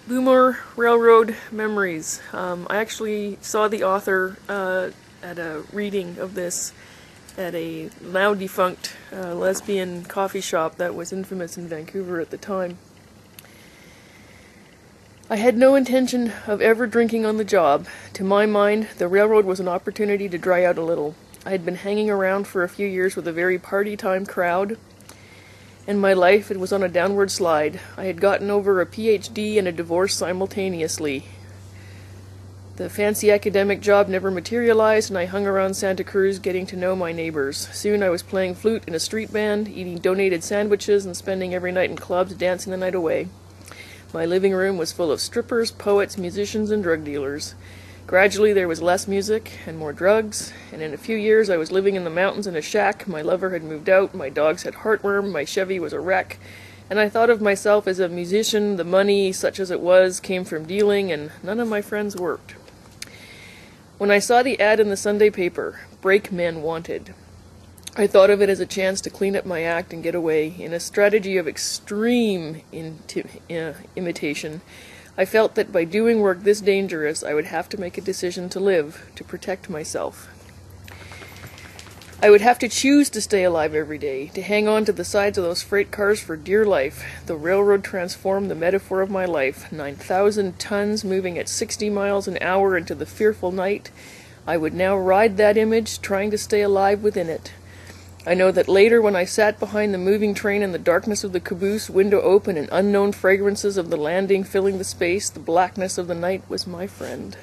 Boomer Railroad Memories. I actually saw the author at a reading of this at a now defunct lesbian coffee shop that was infamous in Vancouver at the time. I had no intention of ever drinking on the job. To my mind, the railroad was an opportunity to dry out a little. I had been hanging around for a few years with a very party-time crowd. In my life, it was on a downward slide. I had gotten over a PhD and a divorce simultaneously. The fancy academic job never materialized, and I hung around Santa Cruz getting to know my neighbors. Soon I was playing flute in a street band, eating donated sandwiches, and spending every night in clubs dancing the night away. My living room was full of strippers, poets, musicians, and drug dealers. Gradually there was less music and more drugs, and in a few years I was living in the mountains in a shack. My lover had moved out, my dogs had heartworm, my Chevy was a wreck, and I thought of myself as a musician. The money, such as it was, came from dealing, and none of my friends worked. When I saw the ad in the Sunday paper, Brakemen Wanted, I thought of it as a chance to clean up my act and get away. In a strategy of extreme imitation, I felt that by doing work this dangerous, I would have to make a decision to live, to protect myself. I would have to choose to stay alive every day, to hang on to the sides of those freight cars for dear life. The railroad transformed the metaphor of my life. 9,000 tons moving at 60 miles an hour into the fearful night. I would now ride that image, trying to stay alive within it. I know that later, when I sat behind the moving train in the darkness of the caboose, window open and unknown fragrances of the landing filling the space, the blackness of the night was my friend.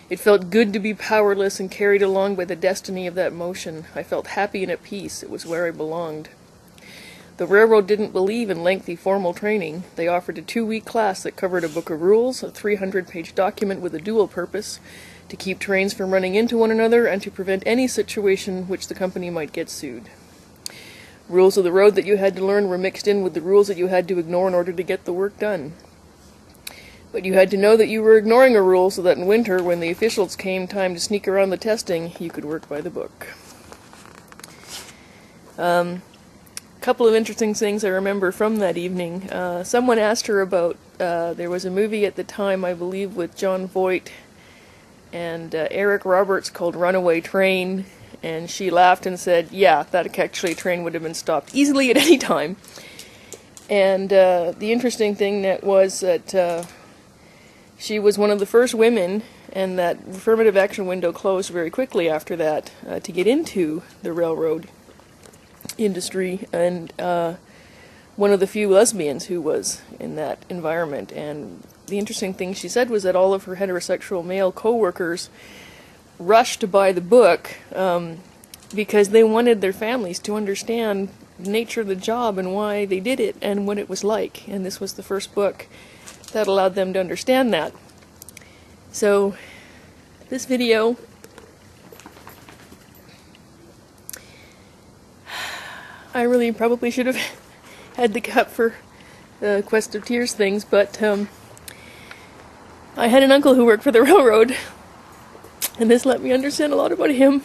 It felt good to be powerless and carried along by the destiny of that motion. I felt happy and at peace. It was where I belonged. The railroad didn't believe in lengthy formal training. They offered a 2-week class that covered a book of rules, a 300-page document with a dual purpose: to keep trains from running into one another and to prevent any situation which the company might get sued. Rules of the road that you had to learn were mixed in with the rules that you had to ignore in order to get the work done. But you had to know that you were ignoring a rule so that in winter, when the officials came time to sneak around the testing, you could work by the book. Couple of interesting things I remember from that evening. Someone asked her about, there was a movie at the time, I believe, with Jon Voight and Eric Roberts called Runaway Train, and she laughed and said, yeah, that actually train would have been stopped easily at any time. And the interesting thing that was that she was one of the first women, and that affirmative action window closed very quickly after that, to get into the railroad industry, and one of the few lesbians who was in that environment. And the interesting thing she said was that all of her heterosexual male co-workers rushed to buy the book because they wanted their families to understand the nature of the job and why they did it and what it was like. And this was the first book that allowed them to understand that. So this video I really probably should have had the cut for the Quest of Tears things, but I had an uncle who worked for the railroad, and this let me understand a lot about him.